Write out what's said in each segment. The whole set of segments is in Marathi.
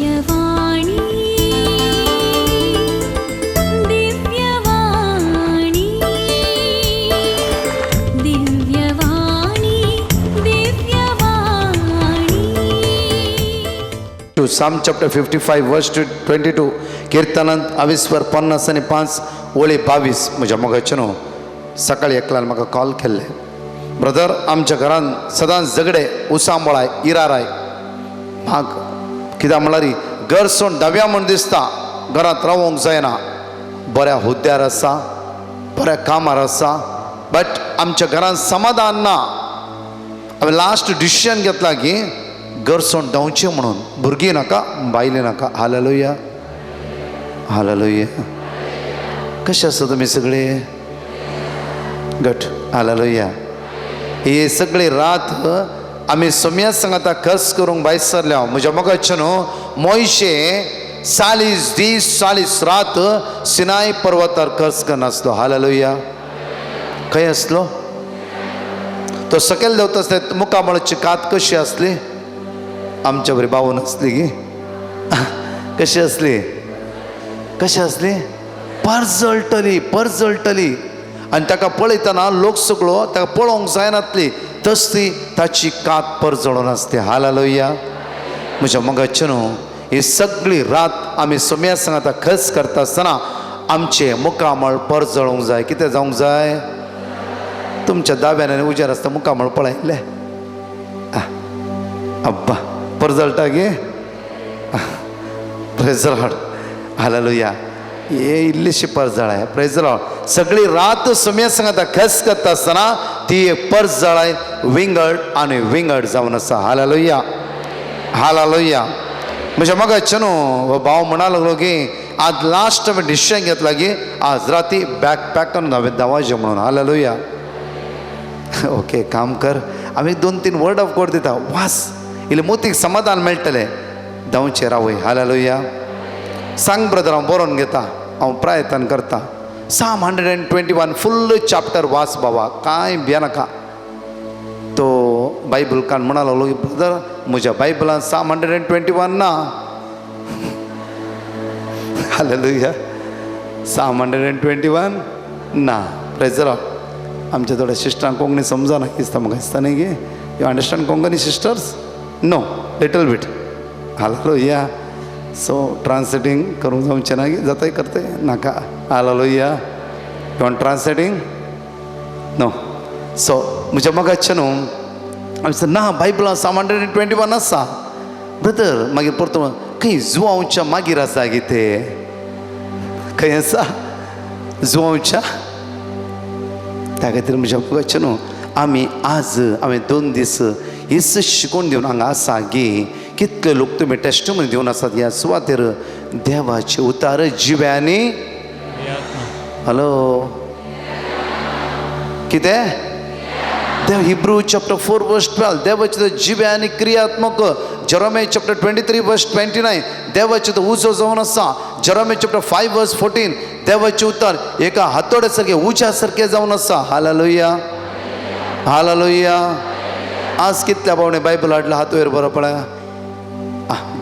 Divyavani Divyavani Divyavani Divyavani. To Psalm chapter 55 verse 22 कीर्तनांत 20:50 आणि 5 ओळी 22. म्हज्या मोगाचेनो सकाळी एकल्यान म्हाका कॉल केल्ले, ब्रदर आमच्या घरान सदांच झगडे उसांबळाय इराराय. म्हाक कित्याक म्हळ्यार घर सोडून धाव्या म्हूण दिसता, घरांत रावूंक जायना. बऱ्या हुद्द्यार आसा, बऱ्या कामार आसा, बट आमच्या घरान समाधान ना. हांवें लास्ट डिसिजन घेतला की घर सोडून धांवचें म्हणून. भुरगीं नाका, बायले नाका. Hallelujah hallelujah. कशें आसा तुमी सगळे? गट हालेलुया. हे सगळे रात आमी सोम्या सांगाता खर्च करूंक भायर सरल्या. म्हज्या मोगाचें न्हू, मोयशे 40 दीस 40 रात सिनाय पर्वतार खर्च करनासलो. हालेलुया. खंय आसलो तो? सकयल देंवता आसले मुखामळाची कात कशी आसली? आमच्या बरी बावून आसली गी. कशी आसली? कशी आसली? परजळटली परजळटली. आनी ताका पळयतना लोक सगळो ताका पळोवंक जायनातली तसली ताची कात परजळून आसली. हालेलुया. म्हज्या मोगाचें न्हू, ही सगळी रात आमी सोम्या सांगाता खर्च करता आसतना आमचे मुखामळ परजळूंक जाय. कितें जावंक जाय? तुमच्या दाव्यान आनी उजेर आसता मुखामळ पळयले अब्बा परजळटा गे. Praise the Lord. हालेलुया. हे इल्लीशी परजळाय. Praise the Lord. सगळी रात सोम्या सांगाता खर्च करता आसतना ती परजळाय विंगड आनी विंगड जावन आसा. Hallelujah hallelujah. म्हज्या मोगाचें न्हू, हो भाव म्हणा लागलो की आज लास्ट हांवें डिसिजन घेतला की आज राती बॅग पॅक करून हांवें धांवाचें म्हणून. हालेलुया. ओके काम कर. आमी 2-3 वर्ड ऑफ गॉड दिता. वास इल्लें मोतीक समाधान मेळटलें. धांवचें रावय. हालेलुया. सांग ब्रदर, हांव बरोवन घेता, हांव प्रयत्न करता. Psalm 121 फुल्ल चॅप्टर वाच बाबा, कांय भियेनाका. तो बायबल कान म्हणा लागलो की ब्रदर म्हज्या बायबलान Psalm 121 ना. हालेलुया. Psalm 121 ना. Praise the Lord. आमच्या थोड्या सिस्टरांक कोंकणी समजना दिसता म्हाका दिसता न्ही गे. You understand Konkani sisters? No, little bit. Hallelujah. So translating करूंक जावचें ना गे. जाताय करते नाका. Hallelujah. You want translating? No. So म्हज्या मोगाचें न्हू, हांवें ना बायबलान Psalm 121 आसा. ब्रदर मागीर परतो खंय जुवांवच्या मागीर आसा गे ते. खंय आसा? जुवांवच्या. त्या खातीर म्हज्या मोगाचें न्हू, आमी आज हांवें 2 दीस हेच शिकोवन दिवन हांगा आसा गे. कितले लोक तुमी टेस्टमनी दिवन आसात ह्या सुवातेर. देवाचे उतार जिव्यांनी. हॅलो कितें? देव हिब्रू चॅप्टर 4 वर्स 12 देवाचे जिव्यांनी क्रियात्मक. जेरेमिया चॅप्टर 23 वर्स 29 देवाचे तो उजो जावन आसा. जेरेमिया चॅप्टर 5 वर्स 14 देवाचे उतार एका हातोड्या सारखे उज्या सारखे जावन आसा. Hallelujah hallelujah. आज कितल्या भावणे बायबल हाडला हात वयर बरो पळय.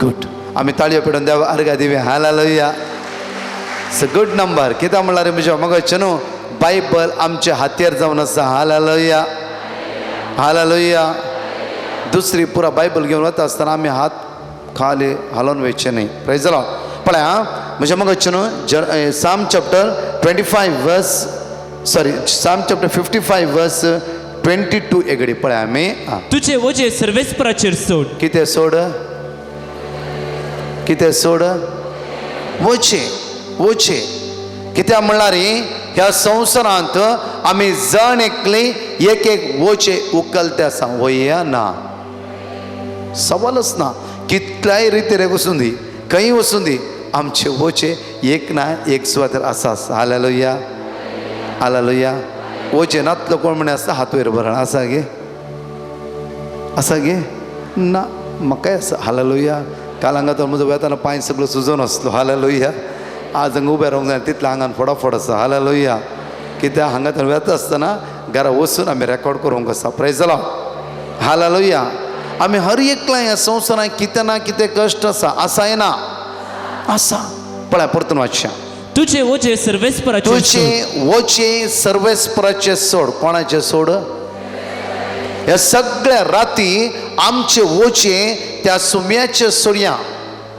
गुड. आमी ताळयो पेडून देवा अर्घा दिवया. Hallelujah. It's a good number. कित्याक म्हणल्यार म्हज्या मोगाचें न्हू, बायबल आमचे हातयार जावन आसा. Hallelujah hallelujah. दुसरी पुरा बायबल घेवन वता आसतना आमी हात खाली हालोवन वयचे न्ही. Praise the Lord. पळय आं म्हज्या मोगाचें न्हू, Psalm chapter 25 verse Psalm chapter 55 verse 22 एगडी पळय आमी. तुझे वजे सर्वेस्पराचेर सोड. कितें सोड? कितें सोड? वचे वचे. कित्याक म्हणल्यार ह्या संवसारांत आमी जण एकली एक एक वचे उखलते आसा. वया ना, सवालच ना. कितल्याय रितीर वचून दी, खंय वचून दी, आमचे वचे एक ना एक सुवातेर आसाच. Hallelujah hallelujah. वचे नातलो कोण म्हणे आसता हात वयर भरण आसा गे? आसा गे? ना, म्हाकाय आसा. हालेलुया. काल हांगा तर म्हजो वेताना पांय सगळो सुजोन आसलो. हालेलुया. आज हांगा उबें रावंक जाय तितलें आंगान फटाफट आसा. हालेलुया. कित्याक हांगा तर वेता आसतना घरा वचून आमी रेकॉर्ड करूंक आसा. Praise the Lord. हालेलुया. आम्ही हर एकला ह्या संवसारात कितें ना कितें कश्ट आसा येना आसा पळय परतून वाचया तुझे ओझे सर्वेस्पराचेर तुझे सोड. वचे सर्वेस्पराचे सोड कोणाचे सोड ह्या सगळ्या राती आमचे वचे त्या सुम्याचे सोडया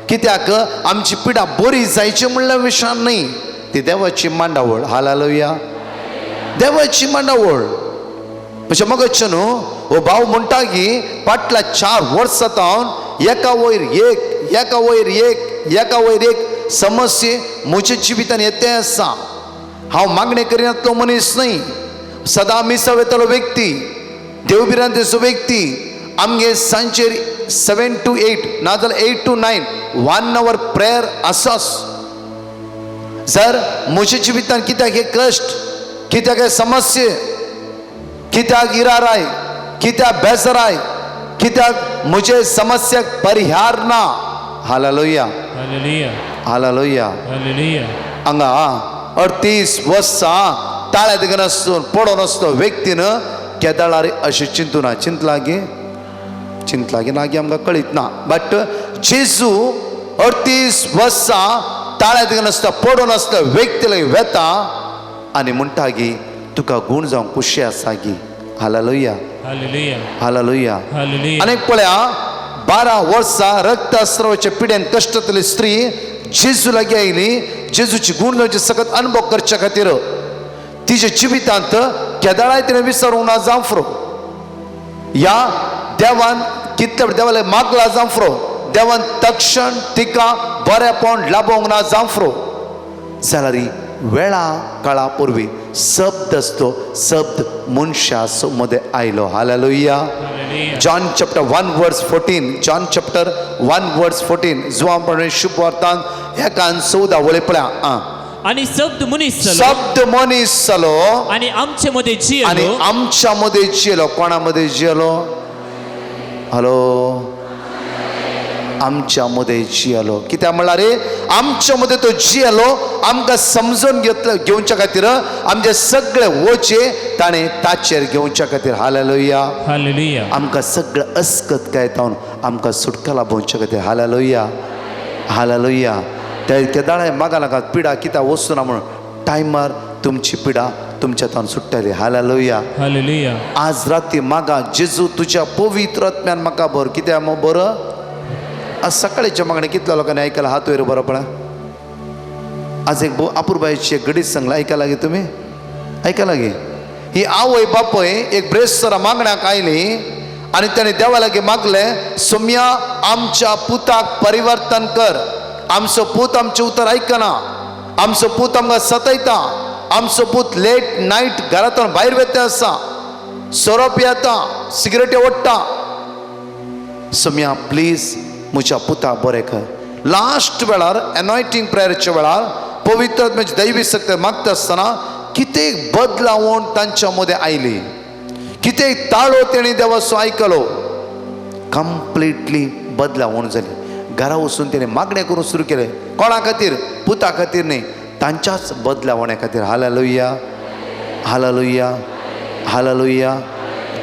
कित्याक आमची पिडा बरी जायची म्हणल्या विशयान नाही ती देवाची मांडावळ हालेलुया देवाची मांडावळ म्हणजे मग न्हू हो भाव म्हणटा की फाटल्या 4 वर्सां एका वयर एक समस्ये म्हज्या जिवितान येते आसा हांव मागणी करिनातलो मनीस न्ही सदां मिसाव येतलो व्यक्ती देवबिरांतेचो व्यक्ती आमगे सांजेर 7 to 8 नाजाल्यार 8 to 9 1 hour प्रेयर आसाच जर म्हज्या जिवितान कित्याक हे कश्ट कित्याक हे समस्ये कित्याक इराराय कित्याक बेजाराय कित्याक म्हजे समस्याक परिहार ना हालेलुया हालेलुया हालेलुया हालेलुया. हांगा 38 वर्सां ताळ्या दिगन आसून पडून आसतो व्यक्तीन केदाळार अशें चिंतूना चिंतलागी नागी आमकां कळीत ना बट जेजू 38 वर्सां ताळ्या दिगन आसता पडून आसता व्यक्तीला वेता आनी म्हणटा की तुका गूण जावं कुशी आसा गी हालेलुया हालेलुया हालेलुया हालेलुया. अनेक पळया 12 वर्सां रक्तस्रावाच्या पिड्यान कश्टातली स्त्री जेजू लागीं आयली जेजूची गूण जावचे सगळ्यात अनुभव करच्या खातीर तिच्या जिवितांत केदाळाय तिणें विसरूंक ना जावं या देवान कितले देवाले मागला जावं देवान तक्षण तिका बरेपण लाभोंक ना जावं जाल्यार वेळा काळा पूर्वी शब्द असतो शब्द मनशा मध्ये आयलो hallelujah. John chapter 1 verse 14 John chapter 1 verse 14 जो आपण शुभ वर्तांत एकान 14 वळे पळया आणि शब्द मनीस जालो शब्द मनीस जालो आणि आमचे मध्ये आणि जियलो आमच्या मध्ये जियलो कोणामध्ये जियलो हॅलो आमच्या मध्ये जियलो कित्याक म्हणल्यार रे आमच्या मध्ये तो जियलो आमकां समजून घेवच्या खातीर आमचे सगळे वचे ताणें ताचेर घेवच्या खातीर हालेलुया हालेलुया आमकां सगळं अस्कत काय तावन आमकां सुटका लाभोवच्या खातीर हालेलुया हालेलुया त्या केदाळे मागा नाकात पिडा कित्याक वचूना म्हणून टायमार तुमची पिडा तुमच्या तावन सुट्टली हालेलुया हालेलुया. आज राती मागा जेजू तुझ्या पवित्र आत्म्यान म्हाका भर कित्याक मग बरं आज सकाळीच्या मागणी कितल्या लोकांनी आयकला हात वयर बरो पळय आज एक अपूर्बाईची एक गडीत सांगला ऐका लागे तुम्ही ऐका लागे ही आवय बापय एक ब्रेस्तारा मागण्याक आयली आणि त्याने देवा लागे मागले सोम्या आमच्या पुताक परिवर्तन कर आमचो पूत आमचे उतर आयकना आमचो पूत आमकां सतयता आमचो पूत लेट नाईट घरातून भायर वेते आसा सोरो पियेता सिगरेटी ओडटा सोम्या प्लीज म्हज्या पुता बरें कर लास्ट वेळार एनॉयटिंग प्रेयरच्या वेळार पवित्र म्हणजे दैवी शक्ती मागता आसतना कितें बदलावण तांच्या मदें आयली कितें ताळो तेणी देवाचो आयकलो कंप्लिटली बदलावण जाली घरा वचून तेणें मागणें करूंक सुरू केलें कोणा खातीर पुता खातीर न्ही तांच्याच बदलावण्या खातीर हालेलुया हालेलुया हालेलुया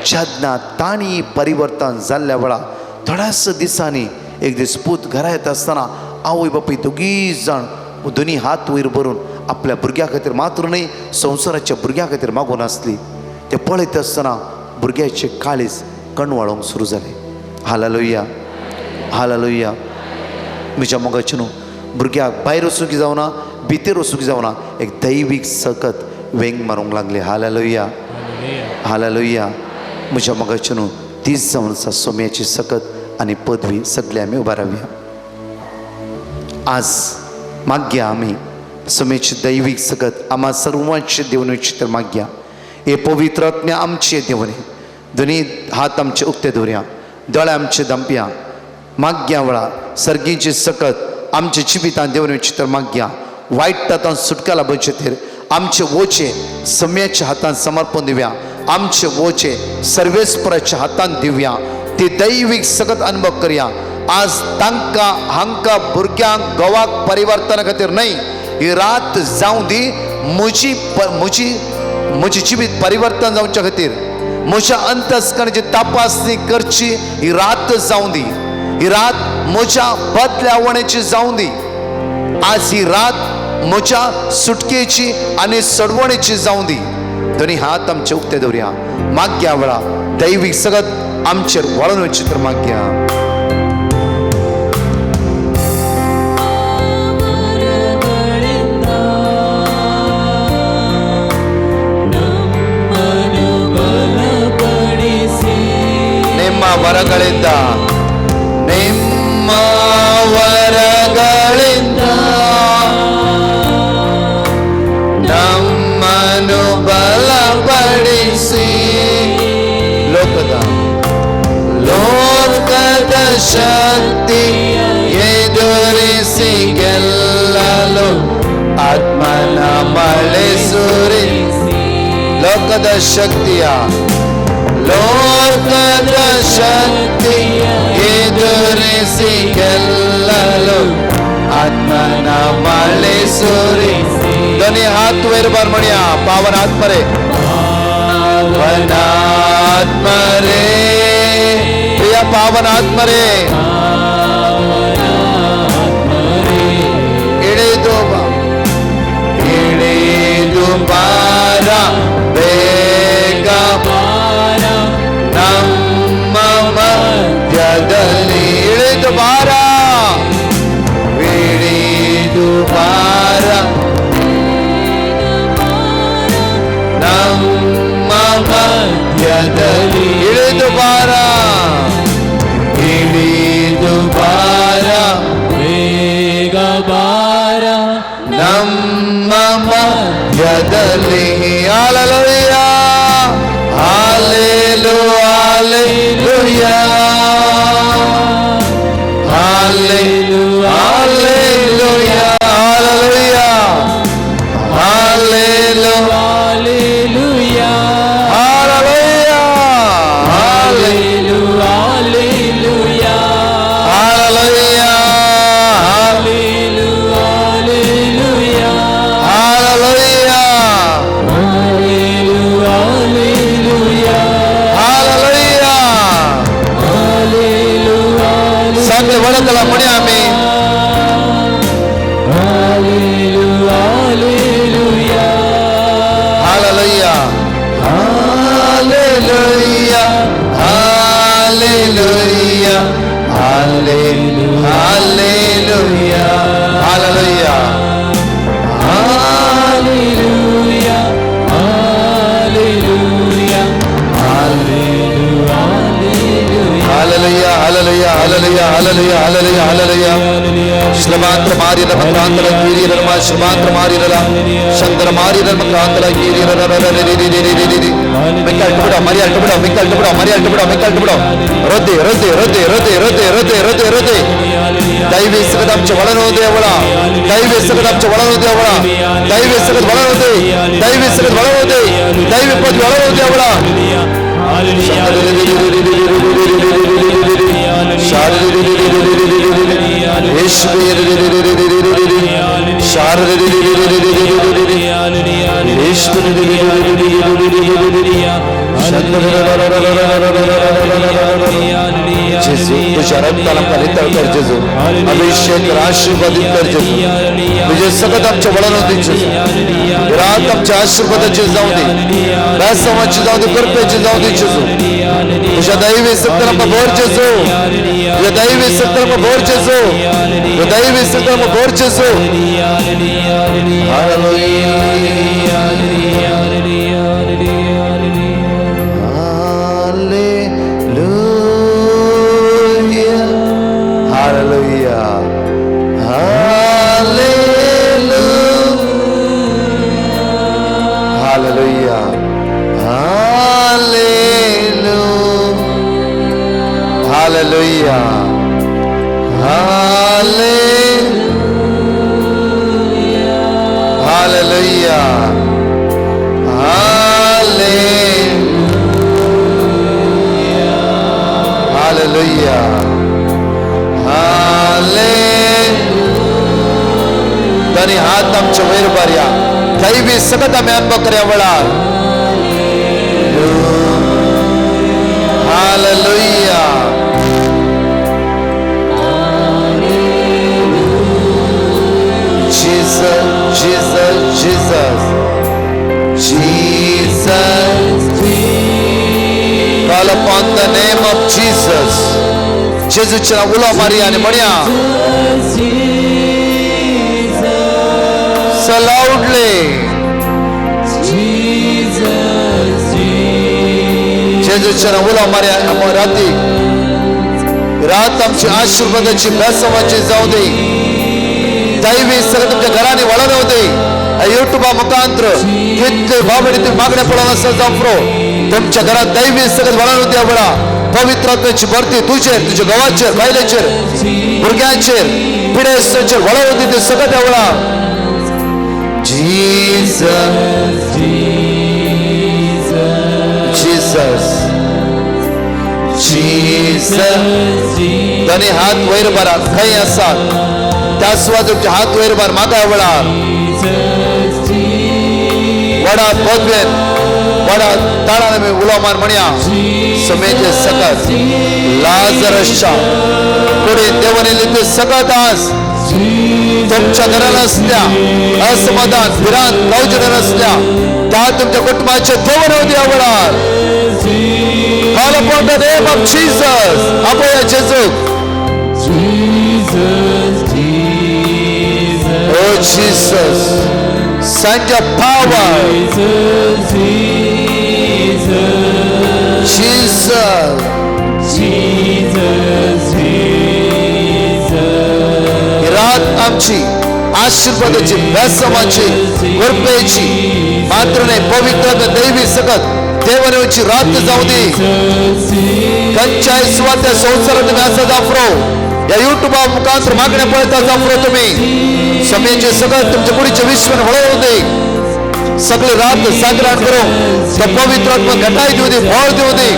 जेन्ना तांणी परिवर्तन जाल्ल्या वेळार थोड्याच दिसांनी एक दीस पूत घरा येता आसतना आवय बापूय दोगी जाण दोनी हात वयर भरून आपल्या भुरग्या खातीर मात्र न्ही संवसाराच्या भुरग्या खातीर मागून आसली ते पळयत आसतना भुरग्याचे काळीज कणवाळोवंक सुरू जाले हालेलुया हालेलुया म्हज्या मोगाचे न्हू भुरग्याक भायर वचूंक जावना भितर वचूंक जावना एक दैवीक सकत वेंग मारूंक लागले हालेलुया हालेलुया म्हज्या मोगाचे न्हू तीच जावन आसा सोम्याची सकत आणि पदवी सगळे आमी उबा रावया आज मागया आमी सोम्याची दैवीक सकत आम्हा सर्वांचे देवणीची तर मागया हे पवित्र आत्म्या आमचे देवणे दोनी हात आमचे उक्ते दवरया दोळे आमचे दंपया मागया वेळार सर्गीची सकत आमच्या जिवितांत देवणीची तर मागया वायट तातूंत सुटका लाभोवचे खातीर आमचे वोचे सोम्याच्या हातांत समर्पण दिवया आमचे वोचे सर्वेस्पराच्या हातांत दिवया ती दैवीक सकत अनुभव करया आज तांकां हांकां भुरग्यांक गोवाक परिवर्तना खातीर न्हय ही रात जावं दी म्हजी जिवीत परिवर्तन जावच्या खातीर म्हज्या अंतस्करणाची तपासणी करची ही रात जावं दी. ही रात म्हज्या बदल्यावणेची जावं दी. आज ही रात म्हज्या सुटकेची आनी सडवणेची जावं दी. दोनी हात आमचे उक्ते दवरया. मागया वेळा दैवीक सगत आमचेर वळून वचची तर मागया. ನಿಮ್ಮ ವರಗಳಿಂದ ನಿಮ್ಮ ವರಗಳಿಂದ ನಮ್ಮನ್ನು ಬಲಪಡಿಸಿ ಲೋಕದ ಶಕ್ತಿ ಎದುರಿಸಿ ಗೆಲ್ಲಲು ಆತ್ಮನ ಮಳೆ ಸುರಿಸಿ. ಲೋಕದ ಶಕ್ತಿಯ ಲೋಕದ ಶಕ್ತಿ ಎದುರಿಸಿ ಗೆಲ್ಲಲು ಆತ್ಮನ ಮಳೆ ಸುರಿಸಿ. ಧ್ವನಿ हाथ वर बार म्हणया. पावन आत्मरे पावन आत्मरे प्रिय पावन आत्मरे इळेದು ಬಾರ ಬೇಗ ನಮ್ಮ ಮಧ್ಯದಲ್ಲಿ ಇಳಿದು ಬಾರ. ಇಳಿದು ಬಾರ ನಮ್ಮ ಮಧ್ಯದಲ್ಲಿ. ಇಳಿದು ಬಾರ ಇಳಿದು ಬಾರ ಬೇಗ ಬಾರ ನಮ್ಮ ಮಧ್ಯದಲ್ಲಿ. Hallelujah hallelujah hallelujah hallelujah hallelujah hallelujah hallelujah hallelujah hallelujah चांगले वळखला म्हणे आम्ही. Hallelujah hallelujah hallelujah hallelujah hallelujah hallelujah hallelujah hallelujah hallelujah hallelujah hallelujah hallelujah hallelujah hallelujah ಶ್ರಮಾಂತರ ಮಾರಿರ ಮಕ್ರಾಂತರ ಗೀರಿರ ಶ್ರಮಾಂತರ ಮಾರಿರಲ ಶಂಕರ ಮಾರಿರ ಮಕ್ರಾಂತರ ಗೀರಿರ ಮೆಕ್ಕಲ್ ಬಿಡ ಮರಿ ಅಲ್ಟ ಬಿಡ ಮೆಕ್ಕಲ್ ಬಿಡ ಮರಿ ಅಲ್ಟ ಬಿಡ ಮೆಕ್ಕಲ್ ಬಿಡ ರೊದ್ದೆ ರೊದ್ದೆ ರೊದ್ದೆ ರೊದ್ದೆ ರೊದ್ದೆ ರೊದ್ದೆ ರೊದ್ದೆ ರೊದ್ದೆ ದೈವಿ ಸಗದಾಂಶ ಒಳನೋದೆ ಅವಳ ದೈವಿ ಸಗದಾಂಶ ಒಳನೋದೆ ಅವಳ ದೈವಿ ಸಗದ ಒಳನೋದೆ ದೈವಿ ಸಗದ ಒಳನೋದೆ ದೈವಿ ಪದ ಒಳನೋದೆ ಅವಳ तुझ्या रक्ताला फलित कर जेजू अभिषेक आशीर्वादित कर जेजू तुझे सगळं आमच्या वळण दे रात आमच्या आशीर्वादाची जाऊ दे रासमाची जाऊ दे कृपेची जाऊ दे जेजू तुझ्या दैवी सत्याला भोर जेजू तुझ्या दैवी सत्याला भोर जेजू तुझ्या दैवी सत्याला भोर जेजू Hallelujah. Hallelujah. Hallelujah. Hallelujah. Hallelujah. Hallelujah. दानी हात आमच्या वयर बऱ्या दैवी सगत आम्ही अनुभव कर्या वळा Hallelujah. Jesus, Jesus, Jesus. Jesus. Call upon the name of Jesus. Jesus chana ula Maria ne baniya. So loudly. Jesus chana ula Maria amorati. रात आमची आशीर्वादाची बेसवाची जाऊ दे. दैवी सगळं तुमच्या घराने वळण होऊ दे. युट्यूबा मुखांतर किती भावने तुम्ही मागण्या पडून असं जाफरो तुमच्या घरात दैवी सगळं वळण होते आवडा. पवित्र आत्म्याची भरती तुझेर तुझ्या गावाचेर बायलेचेर भुरग्यांचेर पिढ्यांचेर वळण होते ते सगळं आवडा. Jesus, Jesus, Jesus. दोन्ही हात वयर भरा. काही असतात त्याशिवाय तुमचे हात वयर भर मागा वळा. वडा पदवेन वडा ताळाने मी उलामार म्हणया समेचे सकत लाजरसच्या पुढे देवाने ते सकत आज तुमच्या घराला असल्या असमाधान विरान लवजन असल्या त्या तुमच्या कुटुंबाचे देवन होते आवडणार. Call upon the name of Jesus. Aboya Jesus. Oh Jesus. Send your power. Jesus. रात आमची आशीर्वादाची बेसमाची कृपेची मात्र नाही पवित्र दैवी सकत देवनेची रात जाऊ दे. कंचाय स्वात्या संसारात तुम्ही असं जाफरो या युट्यूबा मुखांतर मागण्या पळता जाफरो तुम्ही समयाचे सगळं तुमच्या पुढीचे विश्वन वळवू दे. सगळे रात जागरण करो त्या पवित्र आत्मा घटाई देऊ दे फळ देऊ दे.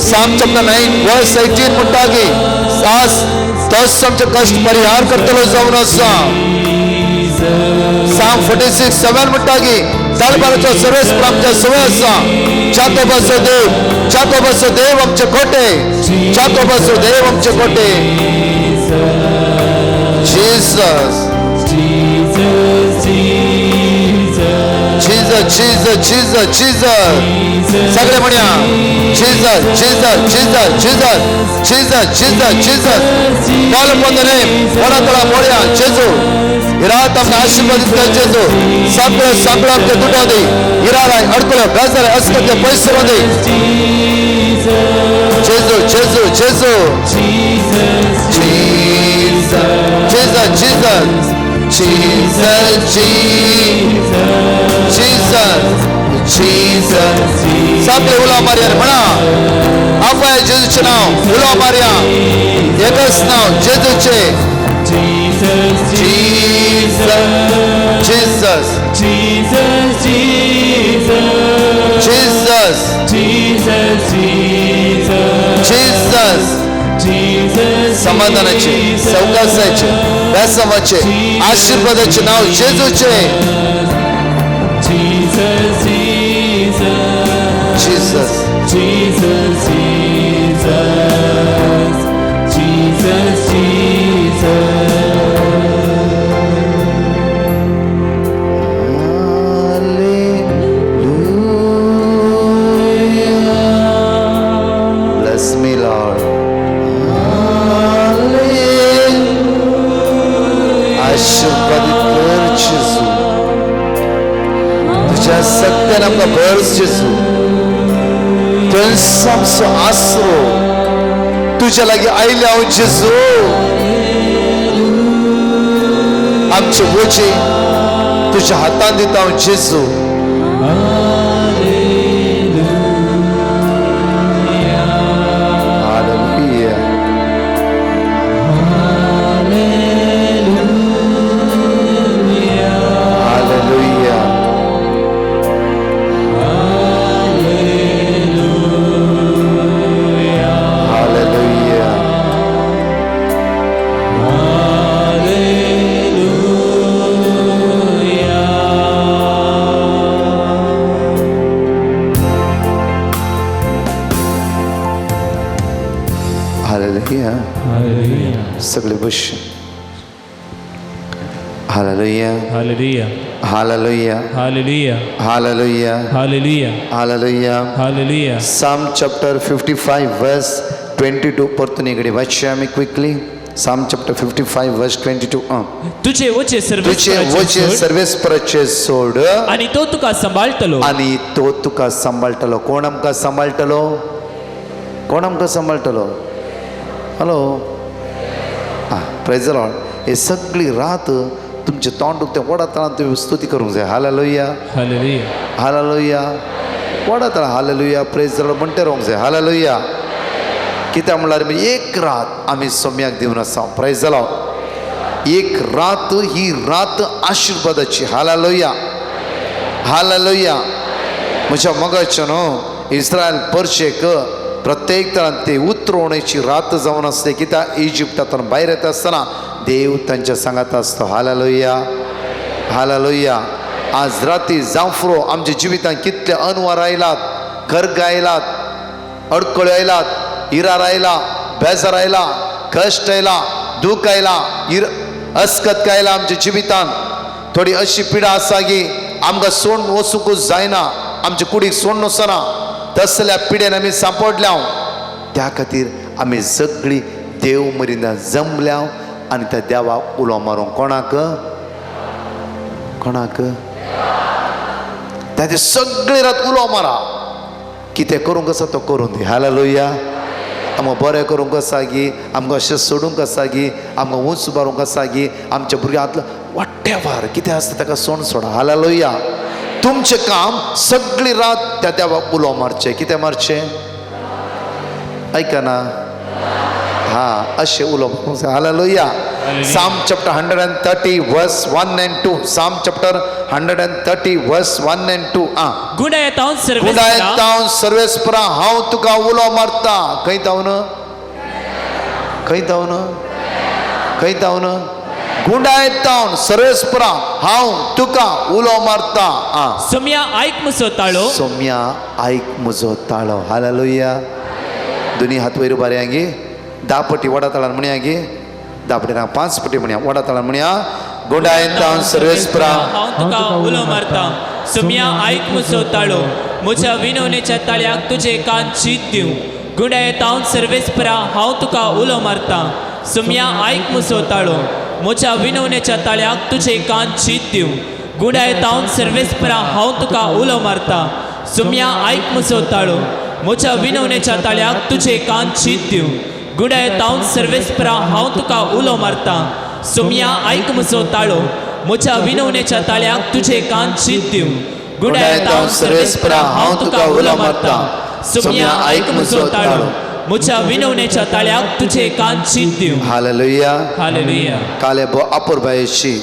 Psalm chapter 9 verse 18 म्हणटागी सास तस आमचे कष्ट परिहार करतलो जाऊन असा. Psalm 46:7 म्हणटागी तळपाराचो सर्वेस आमच्या सवय असा. चाकोबाचो देव आमचे कोटे. चाकोबाचो देव आमचे कोटे. Jesus, Jesus, Jesus, Jesus, Jesus. सगळे म्हणया Jesus, Jesus, Jesus, Jesus, Jesus, Jesus, Jesus. Call upon the name. Vada तळा मोड्या जेजू. रात आमने आशीर्वादित कर जेजू. सगळं आमचे तुटव दे. हिराराय अडकलो गाजर असकते पैसे दे. जेजू जेजू जेजू. Jesus, Jesus, Jesus. Jesus, Jesus, Jesus. सगळे उला मारिया म्हणा. आपण जेजूचे नाव उला मारिया. एकच नाव जेजूचे. Jesus, Jesus, Jesus, Jesus, Jesus, Jesus, Jesus. समाधानाचे सौकासाचे बेसमाचे आशीर्वादाचे नाव जेजूचे. Jesus, Jesus, Jesus, Jesus, Bless me, Lord. आशीर्वादित कर जेजू. तुझ्या सत्याने आमका भरस जेजू. आमचो आसरो तुझ्या लागी आयले हांव जेजू. आमचे बोजे तुझ्या हातान दिता हांव जेजू. Hallelujah. सगळे बस. Hallelujah, Hallelujah. Hallelujah, Hallelujah. Hallelujah, Hallelujah. Hallelujah. Hallelujah. Psalm chapter 55 verse 22 परतून इकडे वाचूया आम्ही क्विकली. Psalm chapter 55 verse 22. तुझे वचे सर्व तुझे वचे सर्वेस्पराचे सोड आणि तो तुका सांभाळतलो. आणि तो तुका सांभाळटलो. कोण आमकां सांभाळटलो? कोण आमकां सांभाळटलो? Hello, praise the Lord. हे सगळी रात तुमचे तोंड दुखते वडातळान तुम्ही स्तुती करूंक जाय. Hallelujah, Hallelujah. Hallelujah. वडातळा hallelujah, praise the Lord म्हणटे रावंक जाय. हालेलुया. कित्याक म्हणल्यार एक रात आमी सोम्याक दिवन आसा. Praise the Lord. एक रात ही रात आशिर्वादाची. Hallelujah, hallelujah. म्हज्या मोगाचे न्हू इस्रायल पर्शेक प्रत्येक तरान ते उतरवण्याची रात जावन आसली. कित्याक इजिप्टांतून भायर येता आसतना देव तांच्या सांगात आसता. Hallelujah, hallelujah. आज राती जावफ्रो आमच्या जिवितांत कितले अनवर आयलात, गर्ग आयलात, अडकळ्यो आयलात, इरार आयला, बेजार आयला, कश्ट आयला, दूख आयला, अस्कत आयला आमच्या जिवितांत. थोडी अशी पिडा आसा की आमकां सोडून वचूंकूच जायना, आमच्या कुडीक सोडून वचना. तसल्या पिड्यान आमी सांपडल्या. त्या खातीर आमी सगळीं देव मरिंदा जमल्या आनी त्या देवाक उलो मारूंक. कोणाक? कोणाक? त्या सगळी रात उलो मारा. कितें करूंक आसा तो करून दी. हालेलुया. आमकां बरें करूंक आसा की आमकां अशें सोडूंक आसा की आमकां उंच मारूंक आसा की आमच्या भुरग्यांतलो वॉटेवर कितें आसता ताका सोडा. हालेलुया. तुमचें काम सगळी रात त्या देवाक उलो मारचें. कितें मारचें? ऐकना. हां, अशें उलो मारूंक जाय. Hallelujah. Psalm chapter 130 verse 1 and 2. Psalm chapter 130 verse 1 and 2. गुणायतावन गुणायतावन सर्वेस्परा हांव तुका उलो मारता. खंय तावन? खंय तावन? खंय तावन? गुणायतावन सर्वेस्परा हांव तुका उलो मारता. सोम्या ऐक म्हजो ताळो. सोम्या ऐक म्हजो ताळो. हालेलुया. दोनी हात वयर उबारया गे. 10 पटी वडा ताळान म्हणया गे. 10 पटी ना 5 पटी म्हणया. वडा ताळान म्हणया. गुणायतावन सर्वेस्परा हांव तुका उलो मारता. सोम्या ऐक म्हजो ताळो. म्हज्या विनवणेच्या ताळ्याक तुझे कान चीत दिव. गुणायतावन सर्वेस्परा हांव तुका उलो मारता. सोम्या ऐक म्हजो ताळो. म्हज्या विनवणेच्या ताळ्याक तुझे कान चीत दिव. गुणायतावन सर्वेस्परा हांव तुका उलो मारता. सोम्या ऐक म्हजो ताळो. म्हज्या विनवणेच्या ताळ्याक तुझे कान चीत दिव. गुणायतावन सर्वेस्परा हांव तुका उलो मारता. सोम्या ऐक म्हजो ताळो. म्हज्या विनवणेच्या ताळ्याक तुझे कान चीत दिव. गुणायतावन सर्वेस्परा हांव तुका उलो मारता. सोम्या ऐक म्हजो ताळो. म्हज्या विनवणेच्या ताळ्याक तुझे कान चीत दिव. हालेलुया. हालेलुया. काले अपूर्बायेची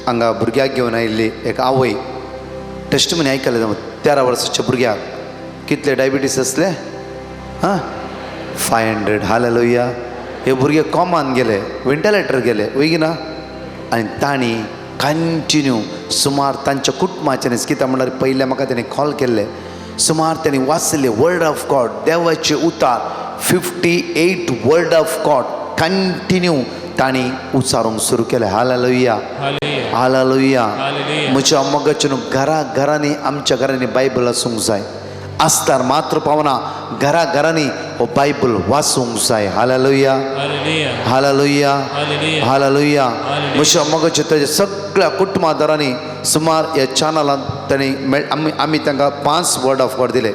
हांगा भुरग्याक घेवन आयिल्ली एक आवय टेस्टमनी आयकले. 13 वर्साच्या भुरग्याक कितले डायबिटीस असले? 500. हालेलुया. हे भुरगे कॉमान गेले, वेंटिलेटर गेले वयगिना. आनी तांणी कंटिन्यू सुमार तांच्या कुटुंबाच्यानीच कित्याक म्हणल्यार पयले म्हाका तेणी कॉल केल्ले. सुमार त्यांनी वाचले वर्ड ऑफ गॉड, देवाचे उतार 58 वर्ड ऑफ गॉड कंटिन्यू तांणी उच्चारूंक सुरू केले. हालेलुया. हालेलुया. म्हज्या मोगाचे न्हू घरा घरांनी आमच्या घरांनी बायबल आसूंक जाय. आसतार मात्र पावना घरा घरांनी हो बायबल वाचूंक जाय. हालेलुया. हालेलुया. हालेलुया. म्हज्या मोगाचे ताच्या सगळ्या कुटुंबादारांनी सुमार ह्या चॅनलांत त्यांनी आमी तांकां 5 वर्ड ऑफ गॉड दिले.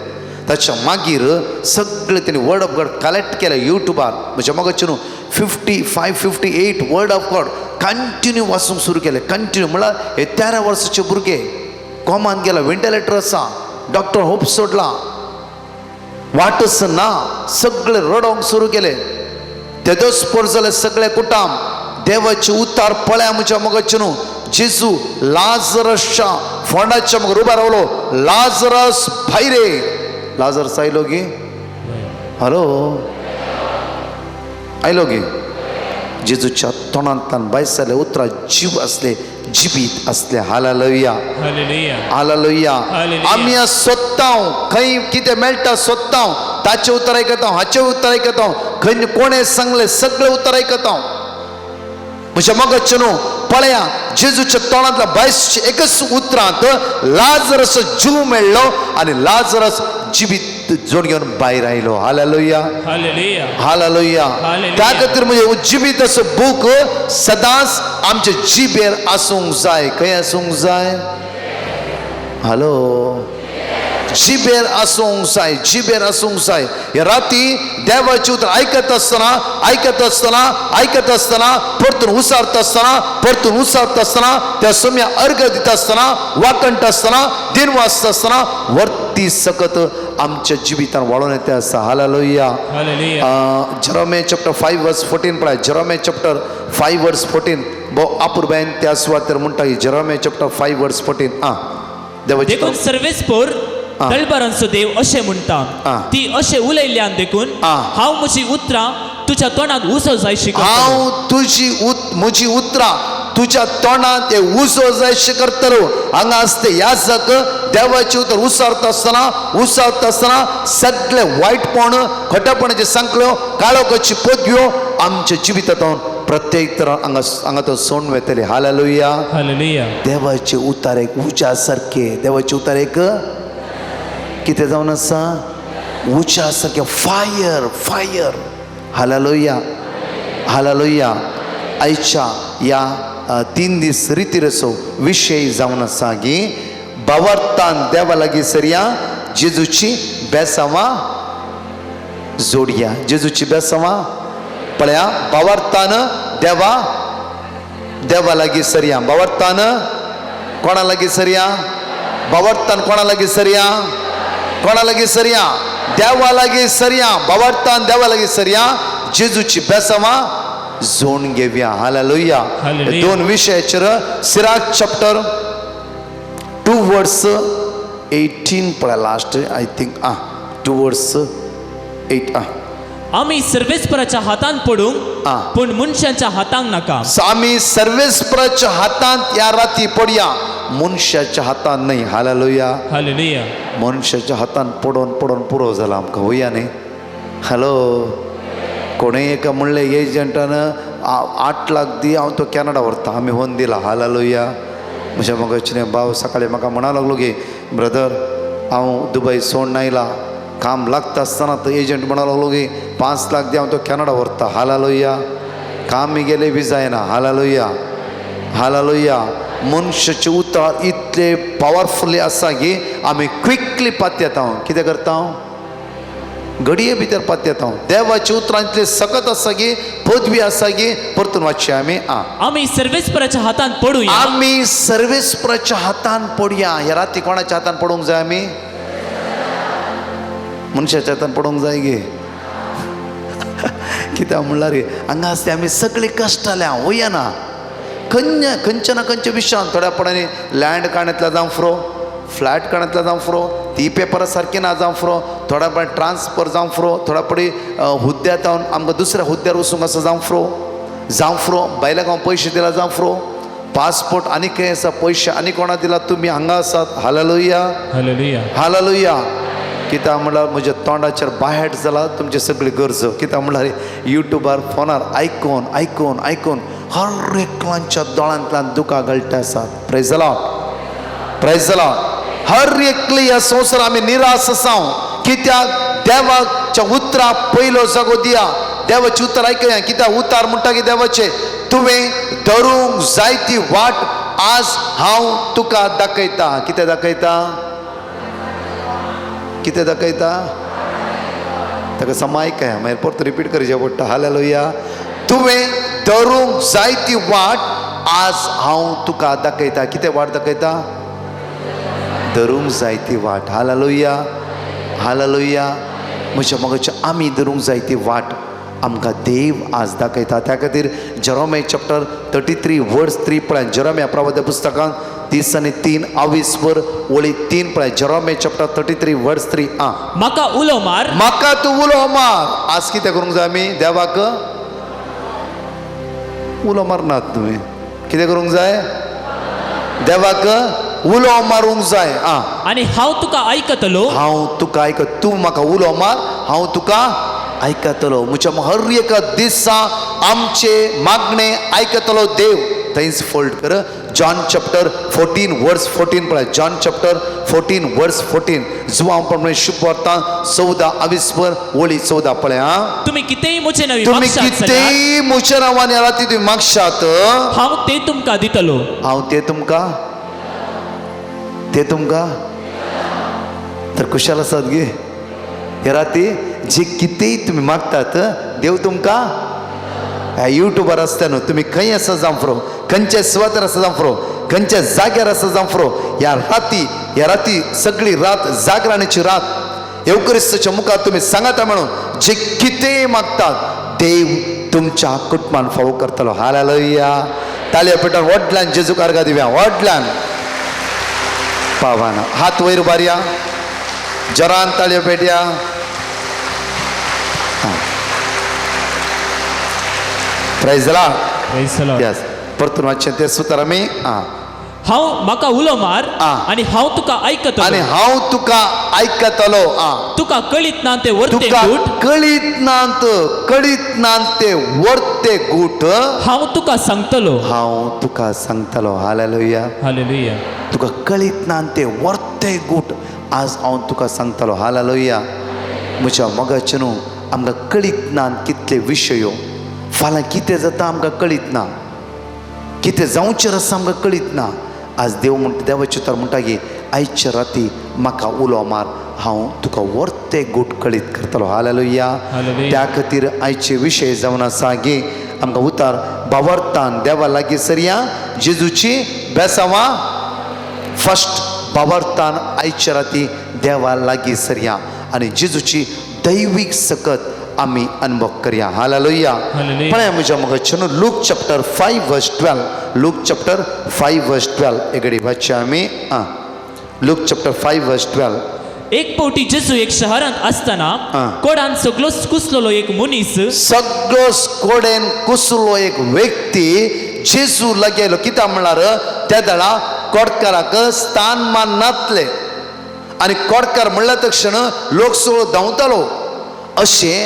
ताच्या मागीर सगळे त्यांनी वर्ड ऑफ गॉड कलेक्ट केले युट्यूबार. म्हज्या मोगाचे न्हू 58 वर्ड ऑफ गॉड कंटिन्यू वाचूंक सुरू केले. कंटिन्यू म्हळ्यार हे 13 वर्साचे भुरगे कॉमान गेला, वेंटिलेटर आसा, डॉक्टर होप सोडला, वाटच ना, सगळे रडोंक सुरू केले. तेदोच पर जाले सगळे कुटाम देवाचे उतार पळया. म्हज्या मोगाचे न्हू जेजू लाजरसच्या फोंडाच्या मग उबा रावलो. लाजरस भायरे. लाजरस आयलो गे. हॅलो आयलो गे. जेजूच्या तोंडांतल्यान भायर सरले उतरां जीव असले, जिबीत असले. हालेलुया. हालेलुया. आमी सोदता खंय कितें मेळटा सोदता, ताचे उतर आयकता, हाचे उतर आयकता, खंय कोणे सांगले सगळे उतर आयकत हांव म्हज्या मगजचे न्हू पळया जेजूच्या तोंडांतल्या 22 एकच उतरांत लाजरस जीव मेळ्ळो आनी लाजरस जिवीत जोड घेवन भायर आयलो हालेलुया हालेलुया हालेलुया हालेलुया. त्या खातीर म्हणजे जिवीत असो बूक सदांच आमच्या जिबेर आसूंक जाय खंय आसूंक जाय हॅलो जिबेर आसूंक जाय हे राती देवाची उतर आयकत असताना परतून उसारत असताना त्या सोम्या अर्घ दित असताना वाकंट असताना दिन वाचत असताना वरती सकत आमच्या जिवितान वाडून येते आसा हालेलुया हालेलुया जरोमे चॅप्टर 5 वर्स 14 पळय जरोमे चॅप्टर 5 वर्स 14 भोव अपुरबायन त्या सुवातेर म्हणटा की जरोमे चॅप्टर 5 वर्स 14 देवाची देखून सर्वेस्पोर दळबरांचो देव अशें म्हणटा ती अशें उलयल्ल्यान देखून हांव म्हजी उतरां तुज्या तोंडांत उसो जाय शिकयता हांव म्हजी उतरां तुज्या तोंडांत ते उसो जाय शिकरतलो हांगा आसते याजक देवाची उतर उसारत असताना सगळे वायटपण खोटेपणाचे संकल्यो काळोखाची पदव्यो आमच्या जिवितांत प्रत्येक तरां हांगा तो सोडून वेतले हालेलुया हालेलुया देवाचे उतार एक उज्या सारखे देवाचे उतार एक कितें जावन आसा उज्या सारखे फायर हालेलुया आयच्या या 3 दीस रितीरसो विशय जावन आसा की भावार्थान देवा लागीं सरया जेजूची बेसांवां जोडया जेजूची बेसांवां पळया भावार्थान देवा लागीं सरया भावार्थान कोणा लागीं सरया भावार्थान कोणा लागीं सरया देवा लागीं सरया भावार्थान देवा लागीं सरया जेजूची बेसांवां जोडून घेवया हालेलुया हालेलुया. 2 विशयाचेर सिराक चॅप्टर 2 वर्स 18 पळय लास्ट आय थिंक 2 वर्स 8 आमी सर्वेस्पराच्या हातांत पडूंक पूण मनशांच्या हातांक नाका आमी सर्वेस्पराच्या हातांत या राती पडया मनशाच्या हातांत नाही हालेलुया हालेलुया मनशाच्या हातांत पडोन पुरो जाला आमकां वया न्ही हॅलो कोणें एका म्हणलें एजंटान 8 लाख दी हांव तो कॅनडा व्हरता आमी होन दिला हालेलुया म्हज्या मगजचे भाव सकाळीं म्हाका म्हणा लागलो की ब्रदर हांव दुबय सोडून आयला काम लागता आसतना तो एजंट म्हणा लागलो की 5 लाख दी हांव तो कॅनडा व्हरता हालेलुया काम गेले बी जायना हालेलुया मनशाचे उतर इतले पावरफुली आसा की आमी क्विकली पातयेता कितें करता घडये भितर पातयेता देवाचे उतरां इतले सकत आसा की पदवी आसा की परतून वाचचे आमी सर्वेस्पराच्या हातांत पडूया आमी सर्वेस्पराच्या हातांत पडया ह्या राती कोणाच्या हातांत पडूंक जाय आमी मनशाच्या हातांत पडूंक जाय गे कित्याक म्हणल्यार हांगा आसते आमी सगळे कश्टाल्या वया ना खंयच्या ना खंयच्या विशयान थोड्या पडांनी लँड काण्यांतल्या जावं फ्रो फ्लॅट काण्यांतल्या जावं फ्रो ती पेपरां सारकी ना जावं फ्रो थोड्या पडे ट्रान्सफर जावं फ्रो थोड्या पडे हुद्द्यांत आमकां दुसऱ्या हुद्द्यार वचूंक आसा जावं फ्रो बायलाक हांव पयशे दिला जावं फ्रो पासपोर्ट आनी खंय आसा पयशे आनी कोणा दिला तुमी हांगा आसात हालेलुया कित्याक म्हणल्यार म्हज्या तोंडाचेर बाहेट जाला तुमचे सगळी गरजो कित्याक म्हणल्यार युट्यूबार फोनार आयकून हर एकल्याच्या दोळांतल्यान दुकां गळटा आसात प्रेज द लॉर्ड हर एकली ह्या संवसार आमी निराश आसा कित्याक देवाच्या उतरां पयलो जागो दिया देवाची उतर आयकया कित्याक उतार म्हणटा की देवाचे तुवें धरूंक जाय ती वाट आज हांव तुका दाखयता कितें दाखयता ताका समायकया मागीर परत रिपीट करचें पडटा हालेलुया तुवें धरूंक जाय ती वाट आज हांव तुका दाखयता कितें वाट दाखयता धरूंक जाय ती वाट हालेलुया म्हज्या मगजच्या आमी धरूंक जाय ती वाट आमकां देव आज दाखयता त्या खातीर जरोमे चॅप्टर 33 वर्स 3 पळय जरोमे प्रवाद पुस्तकांत 30 आनी 3 22 वर ओळी 3 पळय जरोमे चॅप्टर 33 वर्स 3 म्हाका उलो मार म्हाका तूं उलो मार आज कितें करूंक जाय आमी देवाक उलो मारनात तुवें कितें करूंक जाय देवाक उलो मारूंक जाय आनी हांव तुका आयकतलो हांव तुका तूं म्हाका उलो मार हांव तुका आयकतलो म्हज्या हर एका दिसा आमचे मागणे आयकतलो देव थंयच फोल्ड कर जॉन चॅप्टर 14 वर्स 14 पळय जॉन चॅप्टर 14 वर्स 14 जुवांव प्रमाणे शुभ वार्ता 14 अविस्वर ओळी 14 पळय हा तुम्ही कितेंय म्हजे नवी तुम्ही मागशात जाल्यार कितेंय म्हज्या नांवान राती तुम्ही मागशात हांव ते तुमकां दितलो. हांव ते तुमकां तर कुशाल आसात गे हे राती जे कितेंय तुम्ही मागतात देव तुमकां यूट्यूबर आसता न्हू तुम्ही खंय आसा जावं फुरो खंयच्या सुवातेर आसा जावं फुरो खंयच्या जाग्यार आसा जावं फुरो ह्या राती सगळी रात जागराणीची रात येवकरिस्ताच्या मुखार तुम्ही सांगाता म्हणून जे कितेंय मागतात देव तुमच्या कुटुंबान फावो करतलो. हालेलुया. तालया पेटोवन व्हडल्यान जेजूक अर्घा दिवया व्हडल्यान पावाना हात वयर उबारया जरान ताळयो पेटया. Praise the Lord. Praise the Lord. Yes परतून वाचचें तें सुतार आमी हांव म्हाका उलो मार आनी हांव तुका आनी आयकतलो. हांव तुका आयकतलो. तुका कळीत ना ते वर्ते तुका गूट कळीत नात ते वर्ते गूट हांव तुका सांगतलो. हांव तुका सांगतलो. हालेलुया. हालेलुया. तुका कळीत ना ते वर्ते गूट आज हांव तुका सांगतलो. हालेलुया. म्हज्या मोगाचे न्हू आमकां कळीत ना कितले विशयो फाल्यां कितें जाता आमकां कळीत ना कितें जावचें आसा आमकां कळीत ना. आज देव म्हणटा देवाचे तर म्हणटा की आयच्या राती म्हाका उलो मार हांव तुका वर्ते गूट कळीत करतलो. हालेलुया. हालेलुया. त्या खातीर आयचे विशय जावन आसा गे आमकां उतार बावर्तान देवा लागीं सरया जेजूची बेसांवां फर्स्ट बावर्तान आयच्या राती देवा लागीं सरया आनी जेजूची दैवीक सकत आमी अनुभव करया. हालेलुया. हालेलुया. पळय म्हज्या मोगाचे न्हू लूक चॅप्टर 5 वर्स 12 लूक चॅप्टर 5 वर्स 12 एगडी वाचया आमी लूक चॅप्टर 5 वर्स 12. एक पावटी जेजू एक शहरांत आसतना कोडान सगळो कुसलेलो एक मनीस सगळो कोडेन कुसलो एक व्यक्ती जेजू लागेलो कित्याक म्हणल्यार त्या दळा कोडकाराक स्थान मान नातले आनी कोडकार म्हणल्या तक्षण लोक सगळो धांवतालो अशें